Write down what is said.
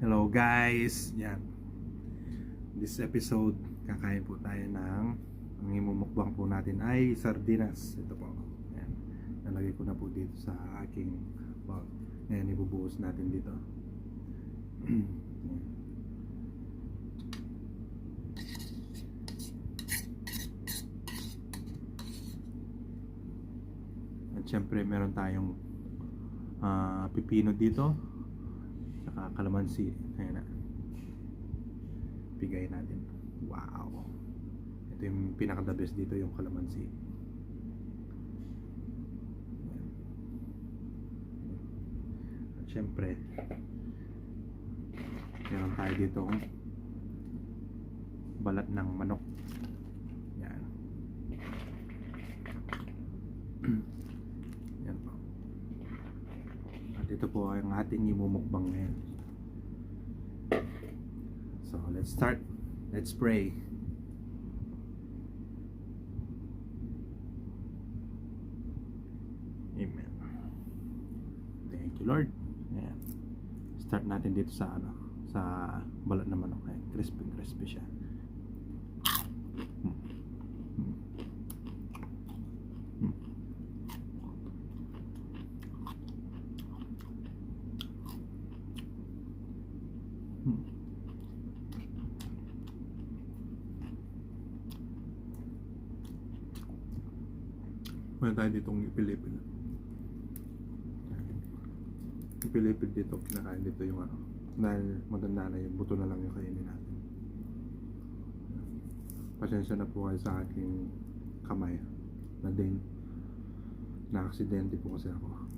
Hello guys, yan. This episode, kakain po tayo ng ang imumukbang po natin ay sardinas. Ito po. Yan. Nalagay ko na po dito sa aking bowl. Ngayon ibubuhos natin dito. Yan. At syempre meron tayong pipino dito, saka kalamansi. Ayan na. Bigay natin. Wow. Ito yung pinaka the best dito, yung kalamansi. Ayan. At syempre meron tayo dito balat ng manok. Yan. Yan po. At ito po ang ating imumukbang ngayon. So let's start. Let's pray. Amen. Thank you, Lord. Ayan. Start natin dito sa sa balat ng manok. Ayan. Crispy siya. Meron tayo ditong ipilipil. Ipilipil dito, kinakain dito yung dahil maganda na yung buto na lang yung kainin natin. Pasensya na po kayo sa aking kamay na din na aksidente po kasi ako.